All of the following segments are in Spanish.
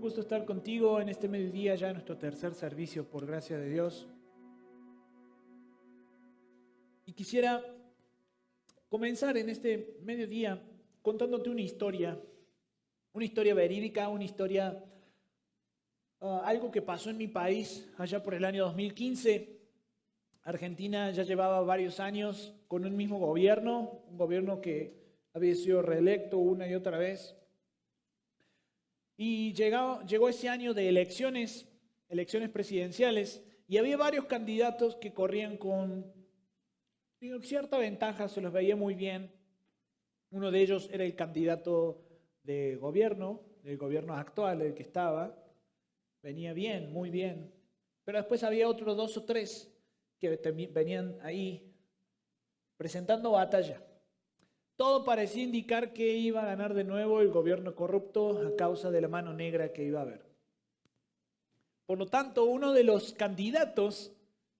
gusto estar contigo en este mediodía, ya en nuestro tercer servicio, por gracia de Dios. Y quisiera comenzar en este mediodía contándote una historia verídica, una historia, algo que pasó en mi país allá por el año 2015. Argentina ya llevaba varios años con un mismo gobierno, un gobierno que había sido reelecto una y otra vez. Y llegó ese año de elecciones presidenciales, y había varios candidatos que corrían con cierta ventaja, se los veía muy bien. Uno de ellos era el candidato del gobierno actual, el que estaba. Venía bien, muy bien. Pero después había otros dos o tres que venían ahí presentando batalla. Todo parecía indicar que iba a ganar de nuevo el gobierno corrupto a causa de la mano negra que iba a haber. Por lo tanto, uno de los candidatos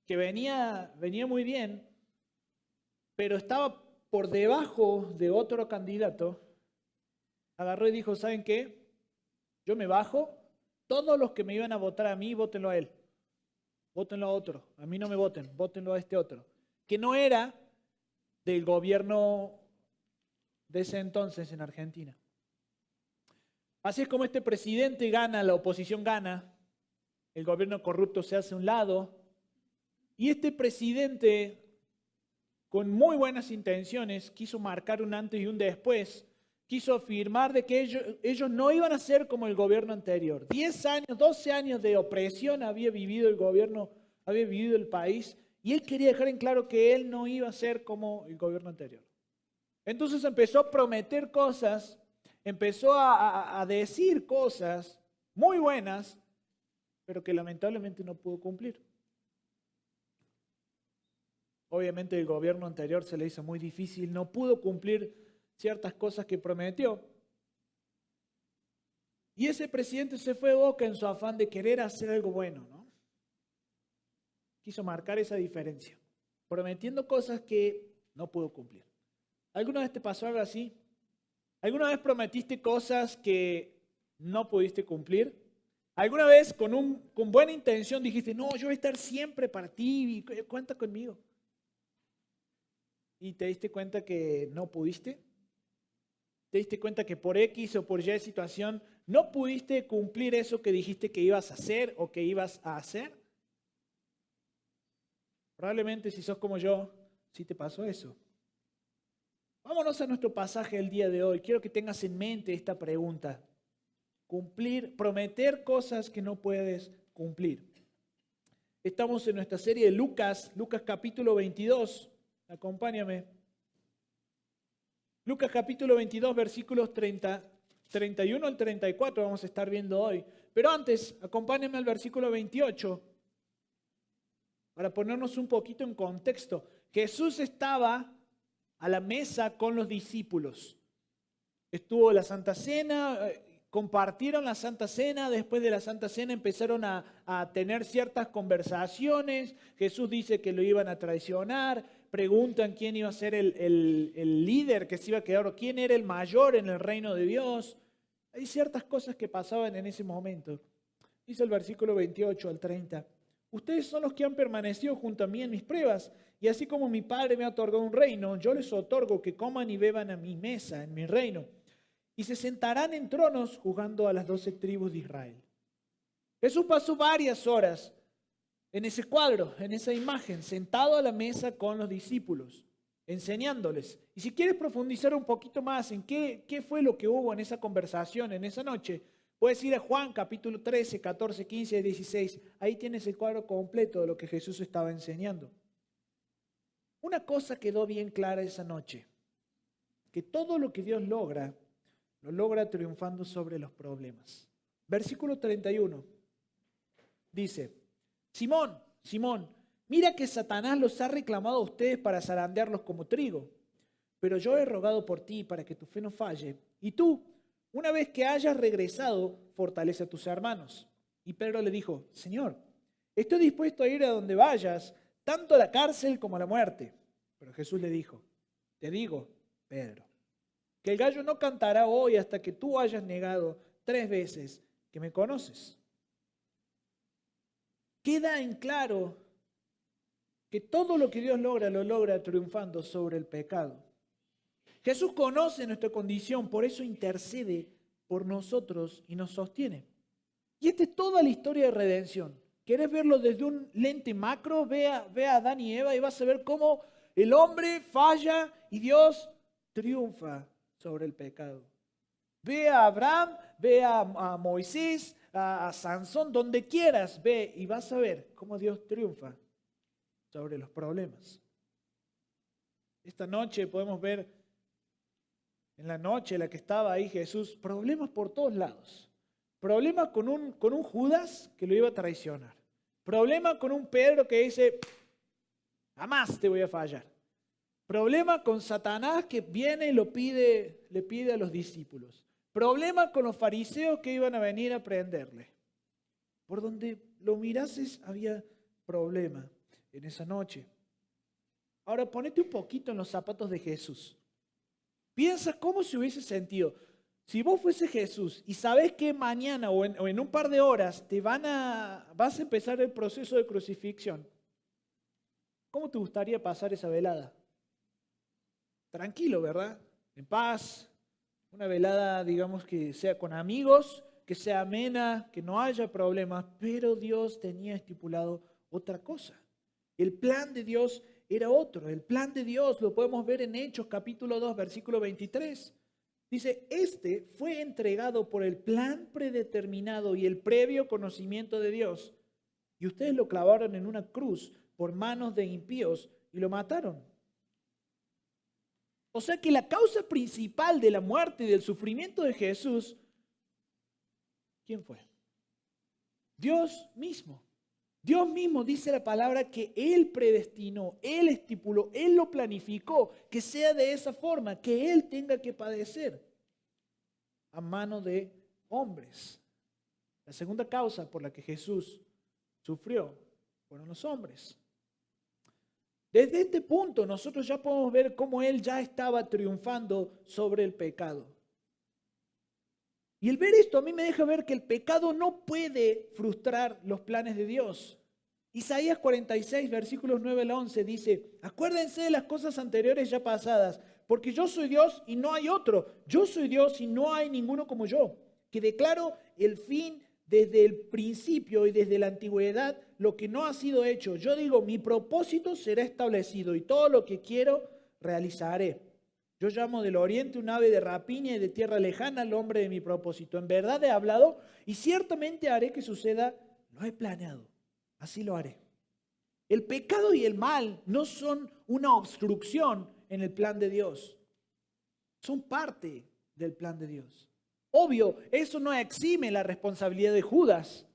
que venía muy bien, pero estaba por debajo de otro candidato, agarró y dijo: ¿saben qué? Yo me bajo, todos los que me iban a votar a mí, vótenlo a él, vótenlo a otro, a mí no me voten, vótenlo a este otro, que no era del gobierno de ese entonces en Argentina. Así es como este presidente gana, la oposición gana, el gobierno corrupto se hace a un lado, y este presidente, con muy buenas intenciones, quiso marcar un antes y un después, quiso afirmar de que ellos no iban a ser como el gobierno anterior. 10 años, 12 años de opresión había vivido el gobierno, había vivido el país, y él quería dejar en claro que él no iba a ser como el gobierno anterior. Entonces empezó a prometer cosas, empezó a decir cosas muy buenas, pero que lamentablemente no pudo cumplir. Obviamente el gobierno anterior se le hizo muy difícil, no pudo cumplir ciertas cosas que prometió. Y ese presidente se fue de boca en su afán de querer hacer algo bueno, ¿no? Quiso marcar esa diferencia, prometiendo cosas que no pudo cumplir. ¿Alguna vez te pasó algo así? ¿Alguna vez prometiste cosas que no pudiste cumplir? ¿Alguna vez con buena intención dijiste: no, yo voy a estar siempre para ti, cuenta conmigo? ¿Y te diste cuenta que no pudiste? ¿Te diste cuenta que por X o por Y situación no pudiste cumplir eso que dijiste que ibas a hacer o que ibas a hacer? Probablemente, si sos como yo, sí te pasó eso. Vámonos a nuestro pasaje del día de hoy. Quiero que tengas en mente esta pregunta. Prometer cosas que no puedes cumplir. Estamos en nuestra serie de Lucas capítulo 22. Acompáñame. Lucas capítulo 22, versículos 31 al 34 vamos a estar viendo hoy. Pero antes, acompáñame al versículo 28 para ponernos un poquito en contexto. Jesús estaba a la mesa con los discípulos. Estuvo la Santa Cena, compartieron la Santa Cena, después de la Santa Cena empezaron a tener ciertas conversaciones. Jesús dice que lo iban a traicionar, preguntan quién iba a ser el líder que se iba a quedar, o quién era el mayor en el reino de Dios. Hay ciertas cosas que pasaban en ese momento. Dice el versículo 28 al 30. Ustedes son los que han permanecido junto a mí en mis pruebas, y así como mi Padre me ha otorgado un reino, yo les otorgo que coman y beban a mi mesa, en mi reino, y se sentarán en tronos juzgando a las 12 tribus de Israel. Jesús pasó varias horas en ese cuadro, en esa imagen, sentado a la mesa con los discípulos, enseñándoles. Y si quieres profundizar un poquito más en qué fue lo que hubo en esa conversación, en esa noche, puedes ir a Juan capítulo 13, 14, 15 y 16. Ahí tienes el cuadro completo de lo que Jesús estaba enseñando. Una cosa quedó bien clara esa noche, que todo lo que Dios logra, lo logra triunfando sobre los problemas. Versículo 31 dice: Simón, Simón, mira que Satanás los ha reclamado a ustedes para zarandearlos como trigo, pero yo he rogado por ti para que tu fe no falle, y tú, una vez que hayas regresado, fortalece a tus hermanos. Y Pedro le dijo: Señor, estoy dispuesto a ir a donde vayas, tanto a la cárcel como a la muerte. Pero Jesús le dijo: te digo, Pedro, que el gallo no cantará hoy hasta que tú hayas negado 3 veces que me conoces. Queda en claro que todo lo que Dios logra, lo logra triunfando sobre el pecado. Jesús conoce nuestra condición, por eso intercede por nosotros y nos sostiene. Y esta es toda la historia de redención. ¿Querés verlo desde un lente macro? Ve a Adán y Eva y vas a ver cómo el hombre falla y Dios triunfa sobre el pecado. Ve a Abraham, ve a Moisés, a Sansón, donde quieras, ve y vas a ver cómo Dios triunfa sobre los problemas. Esta noche podemos ver, en la noche en la que estaba ahí Jesús, problemas por todos lados. Problema con un Judas que lo iba a traicionar. Problema con un Pedro que dice, jamás te voy a fallar. Problema con Satanás que viene y le pide a los discípulos. Problema con los fariseos que iban a venir a prenderle. Por donde lo mirases había problema en esa noche. Ahora ponete un poquito en los zapatos de Jesús. Piensa cómo se hubiese sentido. Si vos fuese Jesús y sabés que mañana o en un par de horas vas a empezar el proceso de crucifixión, ¿cómo te gustaría pasar esa velada? Tranquilo, ¿verdad? En paz, una velada, digamos, que sea con amigos, que sea amena, que no haya problemas, pero Dios tenía estipulado otra cosa. El plan de Dios era otro. El plan de Dios lo podemos ver en Hechos capítulo 2, versículo 23. Dice, este fue entregado por el plan predeterminado y el previo conocimiento de Dios. Y ustedes lo clavaron en una cruz por manos de impíos y lo mataron. O sea que la causa principal de la muerte y del sufrimiento de Jesús, ¿quién fue? Dios mismo. Dios mismo dice la palabra que Él predestinó, Él estipuló, Él lo planificó, que sea de esa forma, que Él tenga que padecer a mano de hombres. La segunda causa por la que Jesús sufrió fueron los hombres. Desde este punto nosotros ya podemos ver cómo Él ya estaba triunfando sobre el pecado. Y el ver esto a mí me deja ver que el pecado no puede frustrar los planes de Dios. Isaías 46, versículos 9 al 11 dice, acuérdense de las cosas anteriores ya pasadas, porque yo soy Dios y no hay otro. Yo soy Dios y no hay ninguno como yo, que declaro el fin desde el principio y desde la antigüedad, lo que no ha sido hecho. Yo digo, mi propósito será establecido y todo lo que quiero realizaré. Yo llamo del oriente un ave de rapiña y de tierra lejana al hombre de mi propósito. En verdad he hablado y ciertamente haré que suceda, lo he planeado, así lo haré. El pecado y el mal no son una obstrucción en el plan de Dios, son parte del plan de Dios. Obvio, eso no exime la responsabilidad de Judas.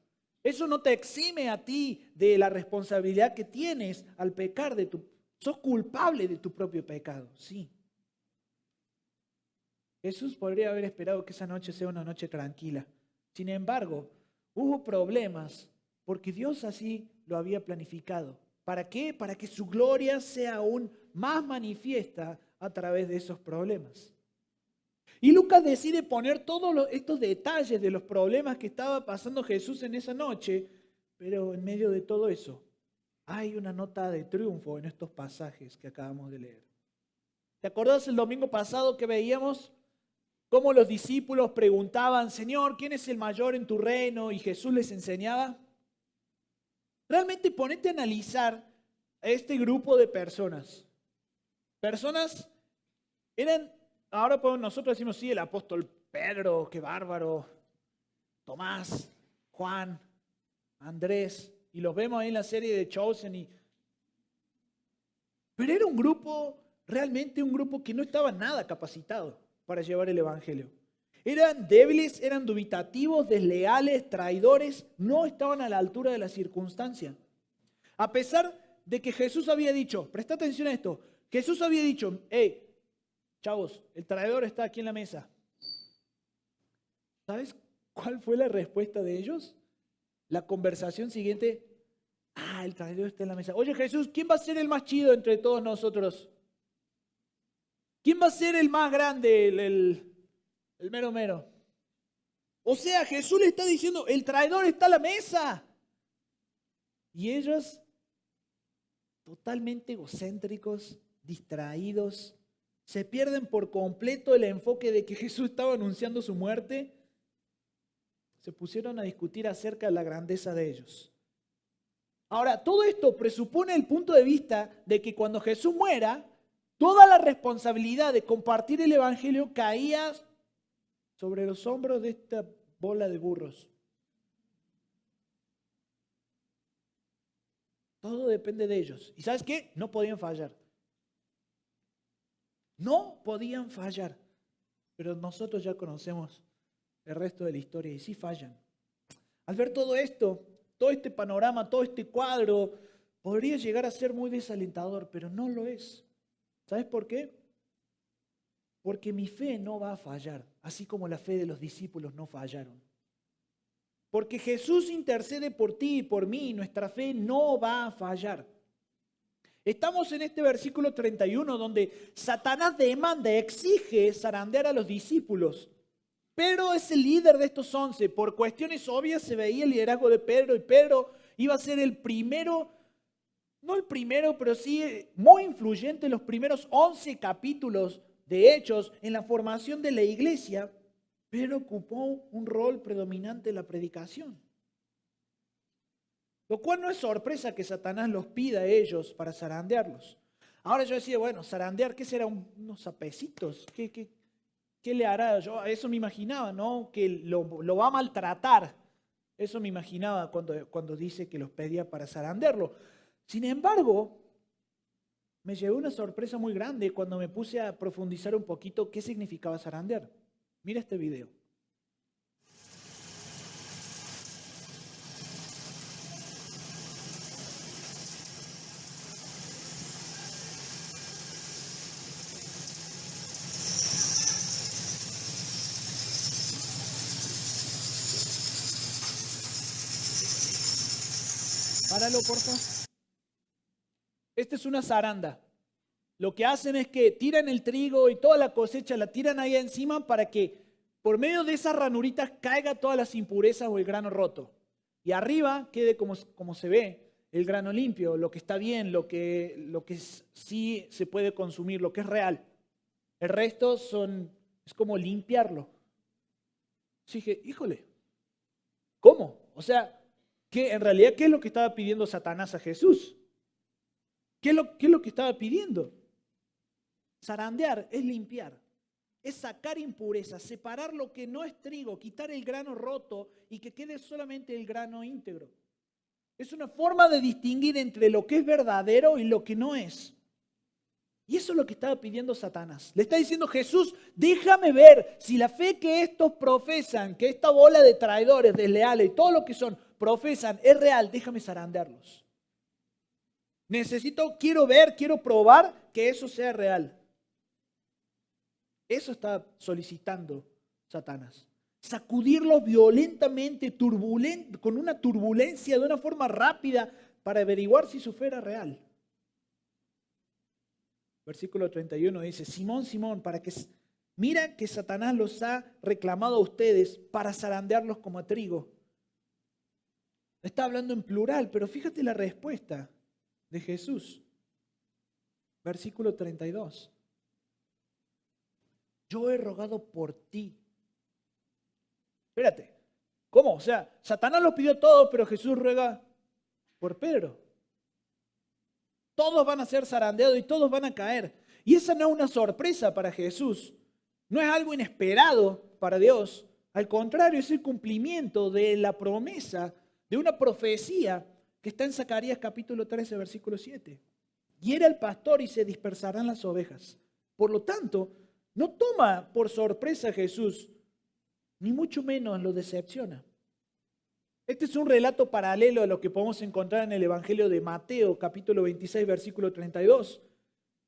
Eso no te exime a ti de la responsabilidad que tienes al pecar sos culpable de tu propio pecado, sí. Jesús podría haber esperado que esa noche sea una noche tranquila. Sin embargo, hubo problemas porque Dios así lo había planificado. ¿Para qué? Para que su gloria sea aún más manifiesta a través de esos problemas. Y Lucas decide poner todos estos detalles de los problemas que estaba pasando Jesús en esa noche, pero en medio de todo eso hay una nota de triunfo en estos pasajes que acabamos de leer. ¿Te acordás el domingo pasado que veíamos cómo los discípulos preguntaban, Señor, ¿quién es el mayor en tu reino? Y Jesús les enseñaba. Realmente ponete a analizar a este grupo de personas. Personas ahora nosotros decimos, sí, el apóstol Pedro, qué bárbaro, Tomás, Juan, Andrés, y los vemos ahí en la serie de Chosen. Pero era un grupo, realmente un grupo que no estaba nada capacitado para llevar el evangelio. Eran débiles, eran dubitativos, desleales, traidores, no estaban a la altura de la circunstancia. A pesar de que Jesús había dicho, presta atención a esto, Jesús había dicho, hey, chavos, el traidor está aquí en la mesa. ¿Sabes cuál fue la respuesta de ellos? La conversación siguiente, el traidor está en la mesa. Oye Jesús, ¿quién va a ser el más chido entre todos nosotros? ¿Quién va a ser el más grande, el mero mero? O sea, Jesús le está diciendo, el traidor está a la mesa. Y ellos, totalmente egocéntricos, distraídos, se pierden por completo el enfoque de que Jesús estaba anunciando su muerte. Se pusieron a discutir acerca de la grandeza de ellos. Ahora, todo esto presupone el punto de vista de que cuando Jesús muera, toda la responsabilidad de compartir el evangelio caía sobre los hombros de esta bola de burros. Todo depende de ellos. ¿Y sabes qué? No podían fallar. No podían fallar. Pero nosotros ya conocemos el resto de la historia y sí fallan. Al ver todo esto, todo este panorama, todo este cuadro, podría llegar a ser muy desalentador, pero no lo es. ¿Sabes por qué? Porque mi fe no va a fallar, así como la fe de los discípulos no fallaron. Porque Jesús intercede por ti y por mí, nuestra fe no va a fallar. Estamos en este versículo 31 donde Satanás demanda, exige zarandear a los discípulos. Pedro es el líder de estos 11. Por cuestiones obvias se veía el liderazgo de Pedro y Pedro iba a ser el primero, no el primero, pero sí muy influyente en los primeros 11 capítulos de Hechos en la formación de la iglesia. Pedro ocupó un rol predominante en la predicación. Lo cual no es sorpresa que Satanás los pida a ellos para zarandearlos. Ahora yo decía, bueno, zarandear, ¿qué será? ¿Unos sapecitos? ¿Qué le hará? Yo eso me imaginaba, ¿no? Que lo va a maltratar. Eso me imaginaba cuando dice que los pedía para zarandearlo. Sin embargo, me llevó una sorpresa muy grande cuando me puse a profundizar un poquito qué significaba zarandear. Mira este video. Páralo, por favor. Esta es una zaranda. Lo que hacen es que tiran el trigo y toda la cosecha la tiran ahí encima para que por medio de esas ranuritas caiga todas las impurezas o el grano roto. Y arriba quede como se ve el grano limpio, lo que está bien, lo que sí se puede consumir, lo que es real. El resto es como limpiarlo. Así que, híjole, ¿cómo? O sea, en realidad, ¿qué es lo que estaba pidiendo Satanás a Jesús? ¿Qué es lo que estaba pidiendo? Zarandear es limpiar, es sacar impurezas, separar lo que no es trigo, quitar el grano roto y que quede solamente el grano íntegro. Es una forma de distinguir entre lo que es verdadero y lo que no es. Y eso es lo que estaba pidiendo Satanás. Le está diciendo Jesús, déjame ver si la fe que estos profesan, que esta bola de traidores, desleales y todo lo que son, profesan, es real, déjame zarandearlos. Quiero probar que eso sea real. Eso está solicitando Satanás. Sacudirlos violentamente, con una turbulencia, de una forma rápida, para averiguar si su fe era real. Versículo 31 dice, Simón, Simón, mira que Satanás los ha reclamado a ustedes para zarandearlos como a trigo. Está hablando en plural, pero fíjate la respuesta de Jesús. Versículo 32. Yo he rogado por ti. Espérate, ¿cómo? O sea, Satanás los pidió todo, pero Jesús ruega por Pedro. Todos van a ser zarandeados y todos van a caer. Y esa no es una sorpresa para Jesús. No es algo inesperado para Dios. Al contrario, es el cumplimiento de la promesa, de una profecía que está en Zacarías capítulo 13, versículo 7. Hiere al pastor y se dispersarán las ovejas. Por lo tanto, no toma por sorpresa a Jesús, ni mucho menos lo decepciona. Este es un relato paralelo a lo que podemos encontrar en el Evangelio de Mateo, capítulo 26, versículo 32.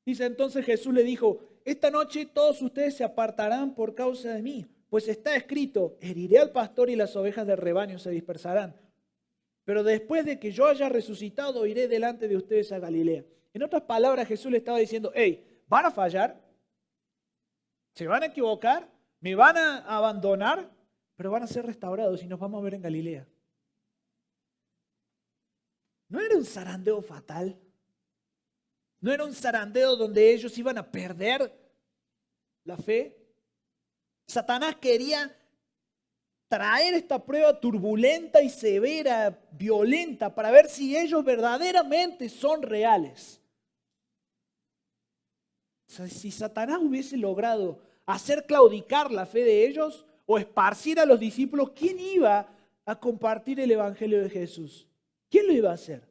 Dice, entonces Jesús le dijo, esta noche todos ustedes se apartarán por causa de mí, pues está escrito, heriré al pastor y las ovejas del rebaño se dispersarán. Pero después de que yo haya resucitado, iré delante de ustedes a Galilea. En otras palabras, Jesús le estaba diciendo, hey, ¿van a fallar? ¿Se van a equivocar? ¿Me van a abandonar? pero van a ser restaurados y nos vamos a ver en Galilea. ¿No era un zarandeo fatal? ¿No era un zarandeo donde ellos iban a perder la fe? Satanás quería traer esta prueba turbulenta y severa, violenta, para ver si ellos verdaderamente son reales. O sea, si Satanás hubiese logrado hacer claudicar la fe de ellos o esparcir a los discípulos, ¿quién iba a compartir el evangelio de Jesús? ¿Quién lo iba a hacer?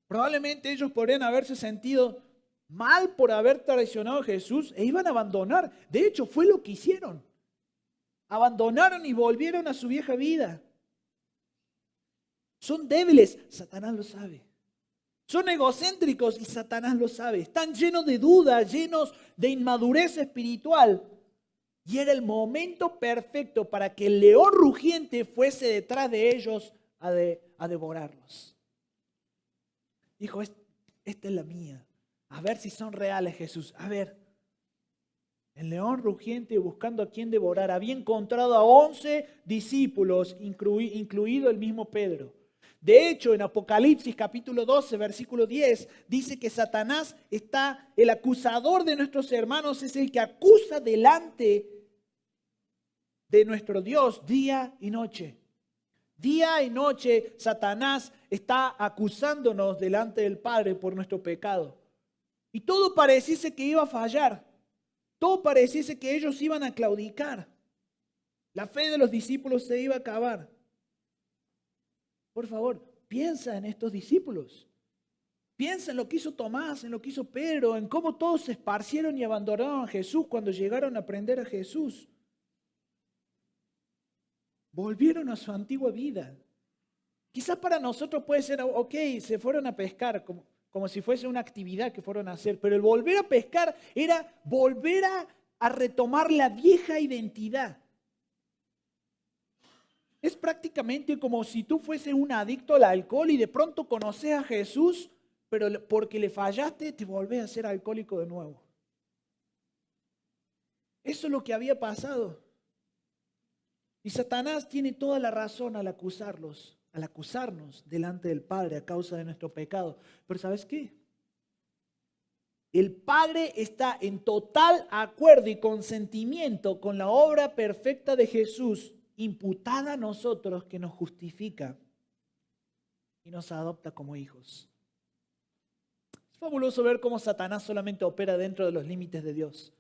Probablemente ellos podrían haberse sentido mal por haber traicionado a Jesús e iban a abandonar. De hecho, fue lo que hicieron. Abandonaron y volvieron a su vieja vida. Son débiles, Satanás lo sabe. Son egocéntricos y Satanás lo sabe. Están llenos de dudas, llenos de inmadurez espiritual. Y era el momento perfecto para que el león rugiente fuese detrás de ellos a devorarlos. Dijo, esta es la mía. A ver si son reales, Jesús. A ver. El león rugiente buscando a quien devorar. Había encontrado a 11 discípulos, incluido el mismo Pedro. De hecho, en Apocalipsis capítulo 12, versículo 10, dice que Satanás está, el acusador de nuestros hermanos, es el que acusa delante de nuestro Dios día y noche. Día y noche Satanás está acusándonos delante del Padre por nuestro pecado. Y todo pareciese que iba a fallar. Todo pareciese que ellos iban a claudicar. La fe de los discípulos se iba a acabar. Por favor, piensa en estos discípulos. Piensa en lo que hizo Tomás, en lo que hizo Pedro, en cómo todos se esparcieron y abandonaron a Jesús cuando llegaron a aprender a Jesús. Volvieron a su antigua vida. Quizás para nosotros puede ser, ok, se fueron a pescar, como si fuese una actividad que fueron a hacer, pero el volver a pescar era volver a retomar la vieja identidad. Es prácticamente como si tú fueses un adicto al alcohol y de pronto conoces a Jesús, pero porque le fallaste te volvés a ser alcohólico de nuevo. Eso es lo que había pasado. Y Satanás tiene toda la razón al acusarnos delante del Padre a causa de nuestro pecado. Pero ¿sabes qué? El Padre está en total acuerdo y consentimiento con la obra perfecta de Jesús, imputada a nosotros, que nos justifica y nos adopta como hijos. Es fabuloso ver cómo Satanás solamente opera dentro de los límites de Dios.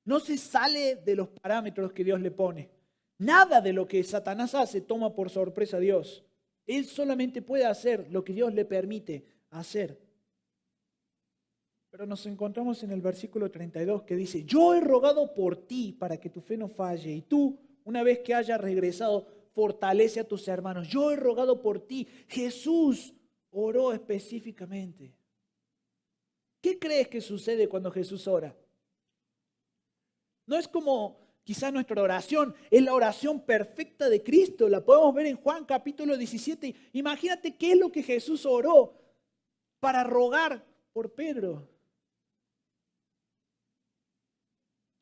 No se sale de los parámetros que Dios le pone. Nada de lo que Satanás hace toma por sorpresa a Dios. Él solamente puede hacer lo que Dios le permite hacer. Pero nos encontramos en el versículo 32 que dice, yo he rogado por ti para que tu fe no falle y tú, una vez que hayas regresado, fortalece a tus hermanos. Yo he rogado por ti. Jesús oró específicamente. ¿Qué crees que sucede cuando Jesús ora? No es como quizá nuestra oración, es la oración perfecta de Cristo. La podemos ver en Juan capítulo 17. Imagínate qué es lo que Jesús oró para rogar por Pedro.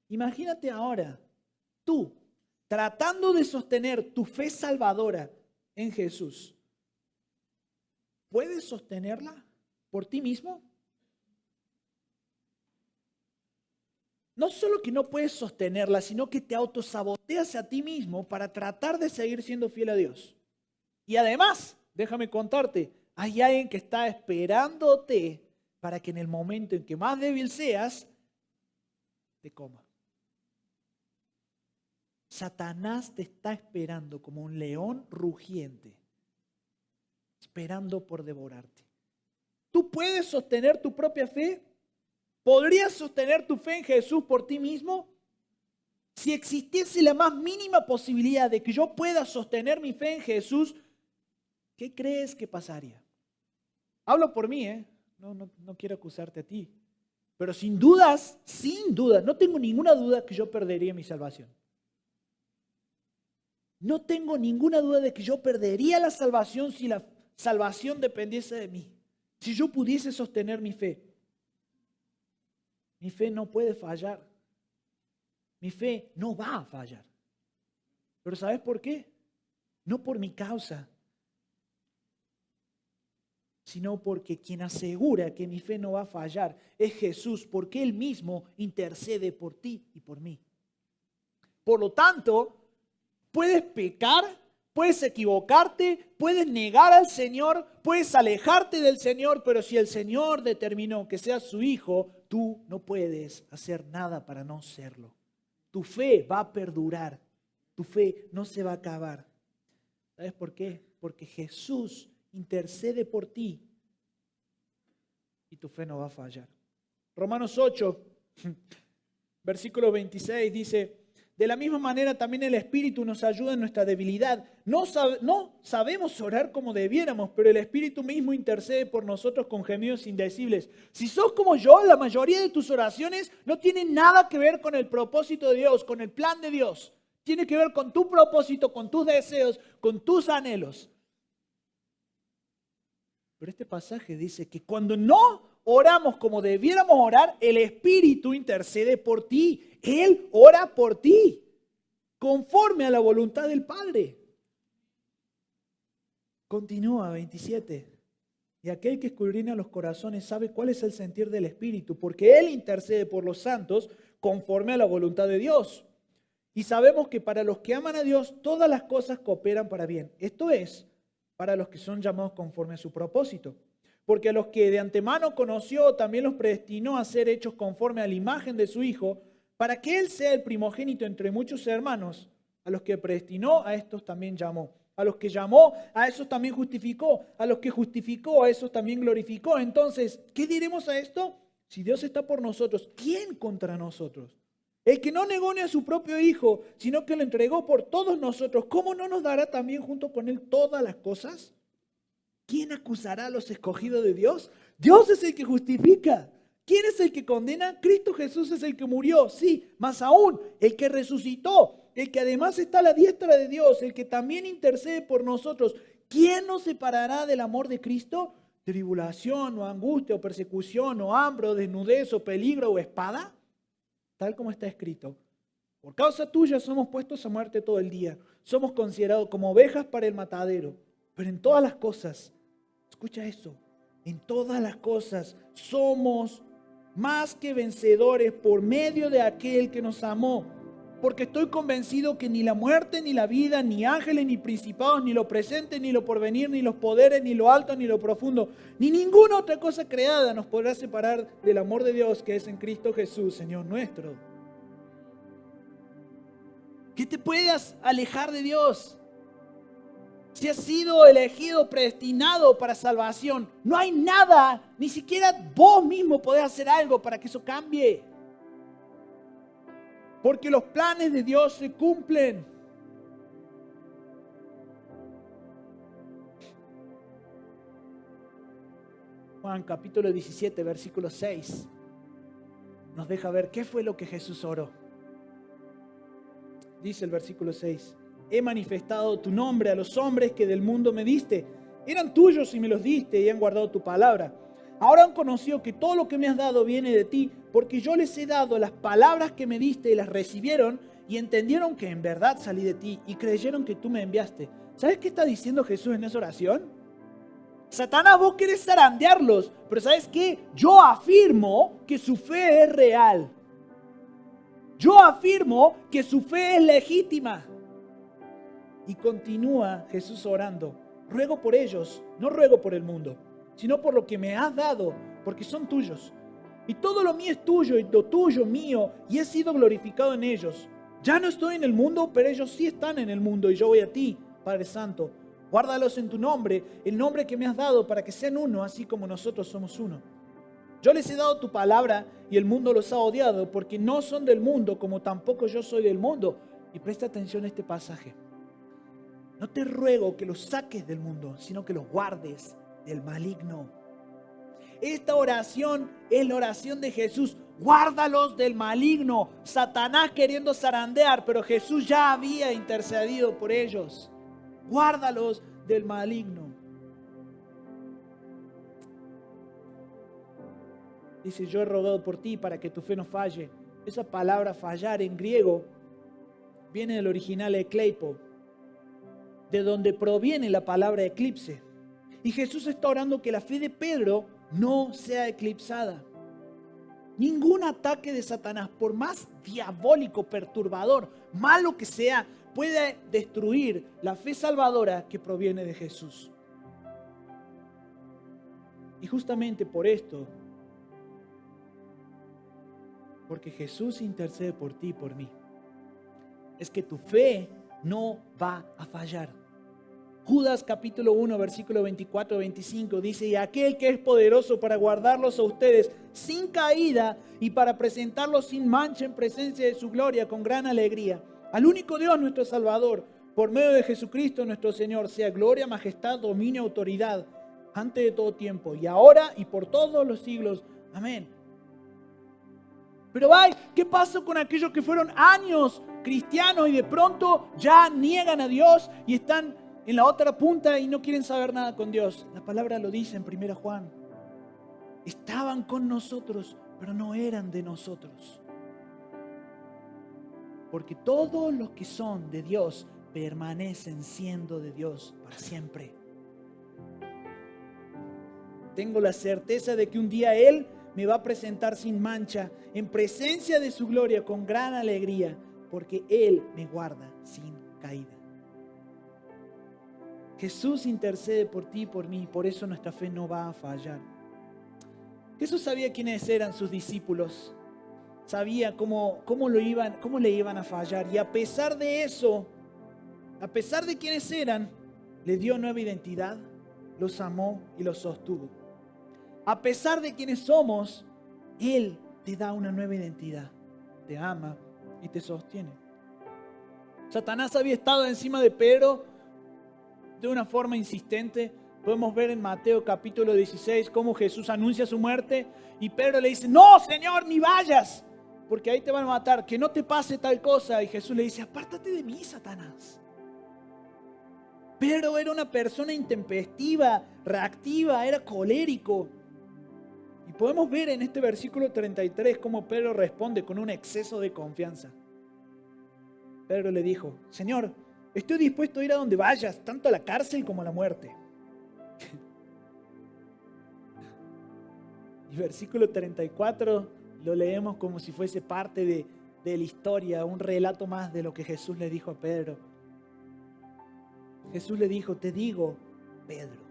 Imagínate ahora, tú, tratando de sostener tu fe salvadora en Jesús. ¿Puedes sostenerla por ti mismo? No solo que no puedes sostenerla, sino que te autosaboteas a ti mismo para tratar de seguir siendo fiel a Dios. Y además, déjame contarte, hay alguien que está esperándote para que en el momento en que más débil seas, te coma. Satanás te está esperando como un león rugiente, esperando por devorarte. ¿Tú puedes sostener tu propia fe? ¿Podrías sostener tu fe en Jesús por ti mismo? Si existiese la más mínima posibilidad de que yo pueda sostener mi fe en Jesús, ¿qué crees que pasaría? Hablo por mí, no quiero acusarte a ti. Pero sin dudas, no tengo ninguna duda que yo perdería mi salvación. No tengo ninguna duda de que yo perdería la salvación si la salvación dependiese de mí. Si yo pudiese sostener mi fe. Mi fe no puede fallar. Mi fe no va a fallar. Pero ¿sabes por qué? No por mi causa, sino porque quien asegura que mi fe no va a fallar es Jesús, porque Él mismo intercede por ti y por mí. Por lo tanto, puedes pecar, puedes equivocarte, puedes negar al Señor, puedes alejarte del Señor, pero si el Señor determinó que seas su hijo, tú no puedes hacer nada para no serlo. Tu fe va a perdurar, tu fe no se va a acabar. ¿Sabes por qué? Porque Jesús intercede por ti y tu fe no va a fallar. Romanos 8, versículo 26 dice: de la misma manera también el Espíritu nos ayuda en nuestra debilidad. No sabemos orar como debiéramos, pero el Espíritu mismo intercede por nosotros con gemidos indecibles. Si sos como yo, la mayoría de tus oraciones no tienen nada que ver con el propósito de Dios, con el plan de Dios. Tiene que ver con tu propósito, con tus deseos, con tus anhelos. Pero este pasaje dice que cuando no oramos como debiéramos orar, el Espíritu intercede por ti. Él ora por ti, conforme a la voluntad del Padre. Continúa 27. Y aquel que escudriña los corazones sabe cuál es el sentir del Espíritu, porque Él intercede por los santos conforme a la voluntad de Dios. Y sabemos que para los que aman a Dios, todas las cosas cooperan para bien. Esto es, para los que son llamados conforme a su propósito. Porque a los que de antemano conoció, también los predestinó a ser hechos conforme a la imagen de su Hijo, para que Él sea el primogénito entre muchos hermanos. A los que predestinó, a estos también llamó. A los que llamó, a esos también justificó. A los que justificó, a esos también glorificó. Entonces, ¿qué diremos a esto? Si Dios está por nosotros, ¿quién contra nosotros? El que no negó ni a su propio Hijo, sino que lo entregó por todos nosotros, ¿cómo no nos dará también junto con Él todas las cosas? ¿Quién acusará a los escogidos de Dios? Dios es el que justifica. ¿Quién es el que condena? Cristo Jesús es el que murió, sí, más aún, el que resucitó, el que además está a la diestra de Dios, el que también intercede por nosotros. ¿Quién nos separará del amor de Cristo? ¿Tribulación o angustia o persecución o hambre o desnudez o peligro o espada? Tal como está escrito: por causa tuya somos puestos a muerte todo el día. Somos considerados como ovejas para el matadero. Pero en todas las cosas, escucha eso, en todas las cosas somos más que vencedores por medio de aquel que nos amó. Porque estoy convencido que ni la muerte, ni la vida, ni ángeles, ni principados, ni lo presente, ni lo porvenir, ni los poderes, ni lo alto, ni lo profundo, ni ninguna otra cosa creada nos podrá separar del amor de Dios que es en Cristo Jesús, Señor nuestro. ¿Qué te puedas alejar de Dios? Si has sido elegido, predestinado para salvación, no hay nada, ni siquiera vos mismo podés hacer algo para que eso cambie. Porque los planes de Dios se cumplen. Juan capítulo 17, versículo 6, nos deja ver qué fue lo que Jesús oró. Dice el versículo 6: he manifestado tu nombre a los hombres que del mundo me diste. Eran tuyos y me los diste y han guardado tu palabra. Ahora han conocido que todo lo que me has dado viene de ti, porque yo les he dado las palabras que me diste y las recibieron y entendieron que en verdad salí de ti y creyeron que tú me enviaste. ¿Sabes qué está diciendo Jesús en esa oración? Satanás, vos querés zarandearlos, pero ¿sabes qué? Yo afirmo que su fe es real. Yo afirmo que su fe es legítima. Y continúa Jesús orando: ruego por ellos, no ruego por el mundo, sino por lo que me has dado, porque son tuyos. Y todo lo mío es tuyo, y lo tuyo mío, y he sido glorificado en ellos. Ya no estoy en el mundo, pero ellos sí están en el mundo, y yo voy a ti, Padre Santo. Guárdalos en tu nombre, el nombre que me has dado, para que sean uno, así como nosotros somos uno. Yo les he dado tu palabra, y el mundo los ha odiado, porque no son del mundo, como tampoco yo soy del mundo. Y presta atención a este pasaje. No te ruego que los saques del mundo, sino que los guardes del maligno. Esta oración es la oración de Jesús: guárdalos del maligno. Satanás queriendo zarandear, pero Jesús ya había intercedido por ellos. Guárdalos del maligno. Dice: yo he rogado por ti para que tu fe no falle. Esa palabra fallar en griego viene del original ekleipo, de donde proviene la palabra eclipse. Y Jesús está orando que la fe de Pedro no sea eclipsada. Ningún ataque de Satanás, por más diabólico, perturbador, malo que sea, puede destruir la fe salvadora que proviene de Jesús. Y justamente por esto, porque Jesús intercede por ti y por mí, es que tu fe no va a fallar. Judas capítulo 1, versículo 24-25 dice: y aquel que es poderoso para guardarlos a ustedes sin caída y para presentarlos sin mancha en presencia de su gloria con gran alegría. Al único Dios nuestro Salvador, por medio de Jesucristo nuestro Señor, sea gloria, majestad, dominio, autoridad, antes de todo tiempo, y ahora y por todos los siglos. Amén. Pero ¿qué pasó con aquellos que fueron años cristianos y de pronto ya niegan a Dios y están en la otra punta y no quieren saber nada con Dios? La palabra lo dice en 1 Juan. Estaban con nosotros, pero no eran de nosotros. Porque todos los que son de Dios permanecen siendo de Dios para siempre. Tengo la certeza de que un día Él me va a presentar sin mancha, en presencia de su gloria, con gran alegría, porque Él me guarda sin caída. Jesús intercede por ti y por mí, por eso nuestra fe no va a fallar. Jesús sabía quiénes eran sus discípulos, sabía cómo le iban a fallar, y a pesar de eso, a pesar de quiénes eran, les dio nueva identidad, los amó y los sostuvo. A pesar de quiénes somos, Él te da una nueva identidad, te ama y te sostiene. Satanás había estado encima de Pedro de una forma insistente. Podemos ver en Mateo capítulo 16 cómo Jesús anuncia su muerte y Pedro le dice: no, Señor, ni vayas, porque ahí te van a matar, que no te pase tal cosa. Y Jesús le dice: apártate de mí, Satanás. Pedro era una persona intempestiva, reactiva, era colérico. Y podemos ver en este versículo 33 cómo Pedro responde con un exceso de confianza. Pedro le dijo: Señor, estoy dispuesto a ir a donde vayas, tanto a la cárcel como a la muerte. Y versículo 34 lo leemos como si fuese parte de la historia, un relato más de lo que Jesús le dijo a Pedro. Jesús le dijo: te digo, Pedro,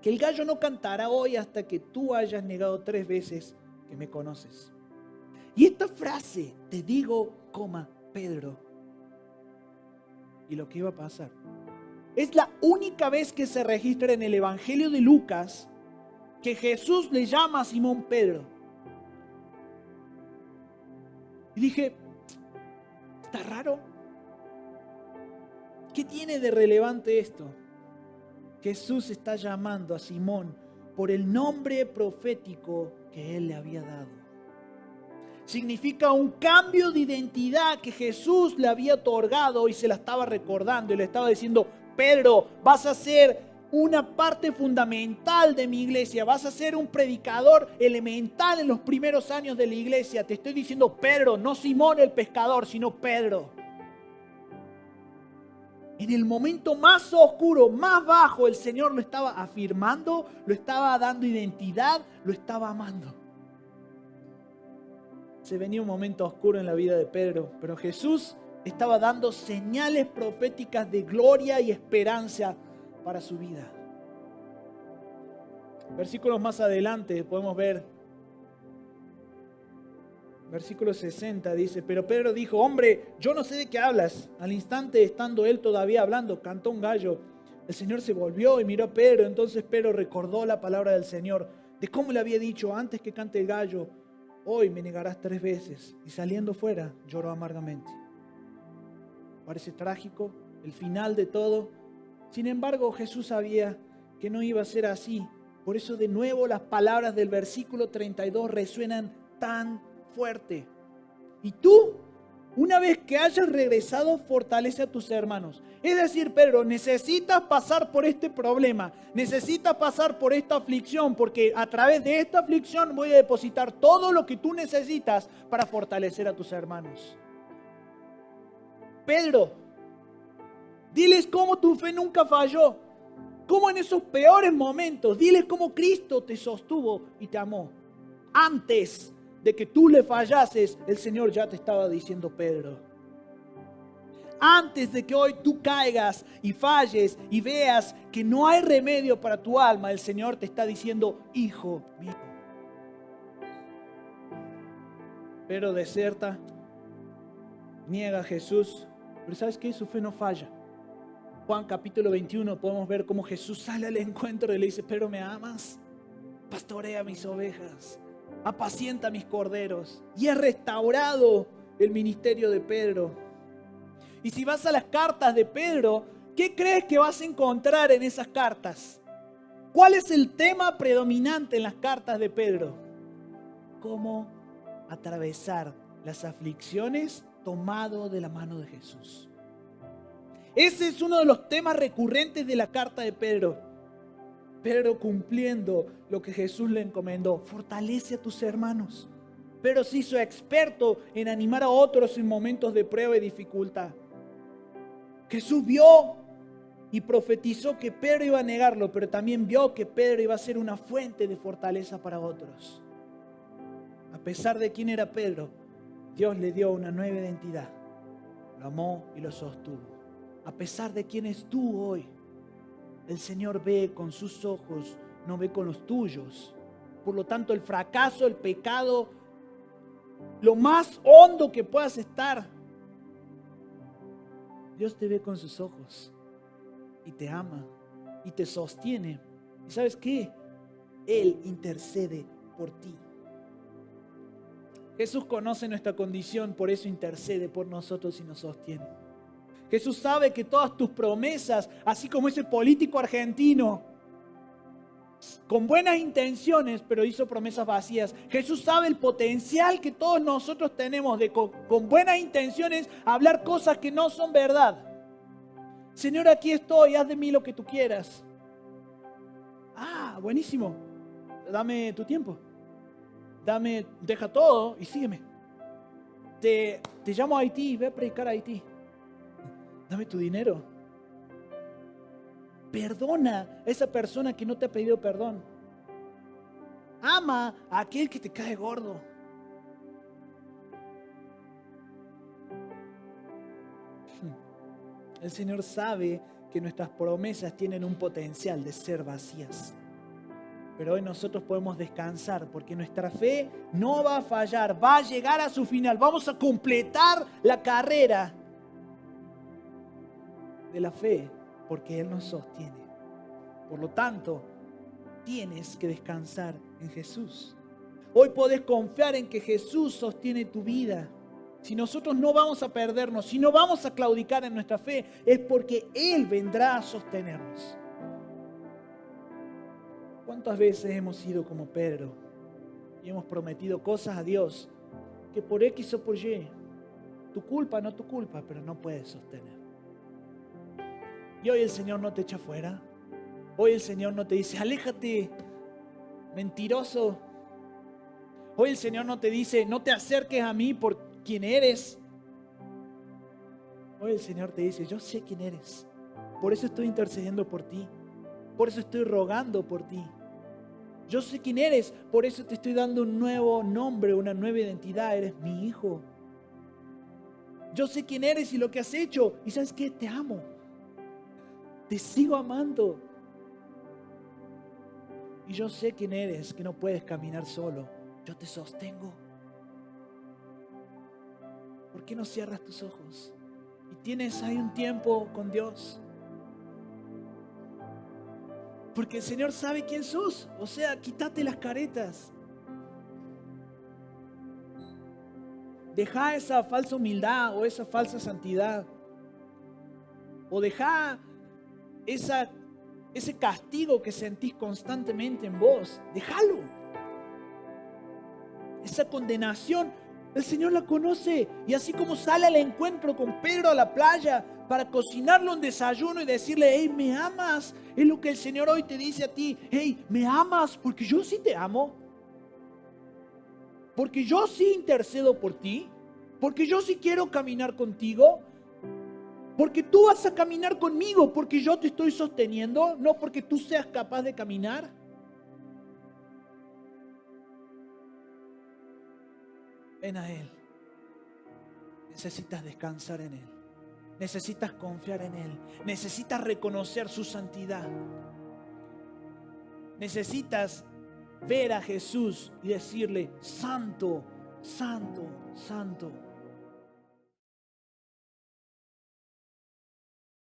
que el gallo no cantará hoy hasta que tú hayas negado 3 veces que me conoces. Y esta frase, te digo, Pedro, y lo que iba a pasar, es la única vez que se registra en el Evangelio de Lucas que Jesús le llama a Simón Pedro. Y dije: ¿está raro? ¿Qué tiene de relevante esto? Jesús está llamando a Simón por el nombre profético que Él le había dado. Significa un cambio de identidad que Jesús le había otorgado y se la estaba recordando y le estaba diciendo: Pedro, vas a ser una parte fundamental de mi iglesia, vas a ser un predicador elemental en los primeros años de la iglesia. Te estoy diciendo Pedro, no Simón el pescador, sino Pedro. En el momento más oscuro, más bajo, el Señor lo estaba afirmando, lo estaba dando identidad, lo estaba amando. Se venía un momento oscuro en la vida de Pedro, pero Jesús estaba dando señales proféticas de gloria y esperanza para su vida. Versículos más adelante podemos ver, versículo 60 dice: pero Pedro dijo: hombre, yo no sé de qué hablas. Al instante, estando él todavía hablando, cantó un gallo. El Señor se volvió y miró a Pedro. Entonces Pedro recordó la palabra del Señor, de cómo le había dicho: antes que cante el gallo, hoy me negarás 3 veces. Y saliendo fuera, lloró amargamente. Parece trágico el final de todo. Sin embargo, Jesús sabía que no iba a ser así. Por eso de nuevo las palabras del versículo 32 resuenan tan fuerte. Y tú, una vez que hayas regresado, fortalece a tus hermanos. Es decir, Pedro, necesitas pasar por este problema, necesitas pasar por esta aflicción, porque a través de esta aflicción voy a depositar todo lo que tú necesitas para fortalecer a tus hermanos. Pedro, diles cómo tu fe nunca falló. Cómo en esos peores momentos, diles cómo Cristo te sostuvo y te amó. Antes de que tú le fallases, el Señor ya te estaba diciendo, Pedro. Antes de que hoy tú caigas y falles y veas que no hay remedio para tu alma, el Señor te está diciendo, hijo mío. Pero deserta, niega a Jesús, pero ¿sabes qué? Su fe no falla. Juan capítulo 21 podemos ver cómo Jesús sale al encuentro y le dice, pero ¿me amas? Pastorea mis ovejas, apacienta mis corderos. Y es restaurado el ministerio de Pedro. Y si vas a las cartas de Pedro, ¿qué crees que vas a encontrar en esas cartas? ¿Cuál es el tema predominante en las cartas de Pedro? Cómo atravesar las aflicciones tomado de la mano de Jesús. Ese es uno de los temas recurrentes de la carta de Pedro. Pedro cumpliendo lo que Jesús le encomendó. Fortalece a tus hermanos. Pedro se hizo experto en animar a otros en momentos de prueba y dificultad. Jesús vio y profetizó que Pedro iba a negarlo, pero también vio que Pedro iba a ser una fuente de fortaleza para otros. A pesar de quién era Pedro, Dios le dio una nueva identidad. Lo amó y lo sostuvo. A pesar de quién es tú hoy, el Señor ve con sus ojos, no ve con los tuyos. Por lo tanto, el fracaso, el pecado, lo más hondo que puedas estar, Dios te ve con sus ojos y te ama y te sostiene. ¿Y sabes qué? Él intercede por ti. Jesús conoce nuestra condición, por eso intercede por nosotros y nos sostiene. Jesús sabe que todas tus promesas, así como ese político argentino, con buenas intenciones, pero hizo promesas vacías. Jesús sabe el potencial que todos nosotros tenemos de con buenas intenciones hablar cosas que no son verdad. Señor, aquí estoy, haz de mí lo que tú quieras. Ah, buenísimo. Dame tu tiempo. Deja todo y sígueme. Te llamo a Haití, ve a predicar a Haití. Dame tu dinero. Perdona a esa persona que no te ha pedido perdón. Ama a aquel que te cae gordo. El Señor sabe que nuestras promesas tienen un potencial de ser vacías. Pero hoy nosotros podemos descansar porque nuestra fe no va a fallar, va a llegar a su final. Vamos a completar la carrera de la fe porque Él nos sostiene. Por lo tanto, tienes que descansar en Jesús. Hoy podés confiar en que Jesús sostiene tu vida. Si nosotros no vamos a perdernos, si no vamos a claudicar en nuestra fe, es porque Él vendrá a sostenernos. ¿Cuántas veces hemos sido como Pedro y hemos prometido cosas a Dios que por X o por Y, tu culpa, no tu culpa, pero no puedes sostener? Y hoy el Señor no te echa fuera. Hoy el Señor no te dice, aléjate, mentiroso. Hoy el Señor no te dice, no te acerques a mí por quien eres. Hoy el Señor te dice, yo sé quién eres. Por eso estoy intercediendo por ti. Por eso estoy rogando por ti. Yo sé quién eres, por eso te estoy dando un nuevo nombre, una nueva identidad. Eres mi hijo. Yo sé quién eres y lo que has hecho. Y ¿sabes qué? Te amo. Te sigo amando. Y yo sé quién eres, que no puedes caminar solo. Yo te sostengo. ¿Por qué no cierras tus ojos? Y tienes ahí un tiempo con Dios. Porque el Señor sabe quién sos. O sea, quítate las caretas. Deja esa falsa humildad o esa falsa santidad. O deja ese castigo que sentís constantemente en vos. Déjalo. Esa condenación, el Señor la conoce. Y así como sale al encuentro con Pedro a la playa para cocinarle un desayuno y decirle, hey, ¿me amas? Es lo que el Señor hoy te dice a ti. Hey, ¿me amas? Porque yo sí te amo. Porque yo sí intercedo por ti. Porque yo sí quiero caminar contigo. Porque tú vas a caminar conmigo, porque yo te estoy sosteniendo, no porque tú seas capaz de caminar. Ven a Él. Necesitas descansar en Él. Necesitas confiar en Él. Necesitas reconocer su santidad. Necesitas ver a Jesús y decirle: santo, santo, santo.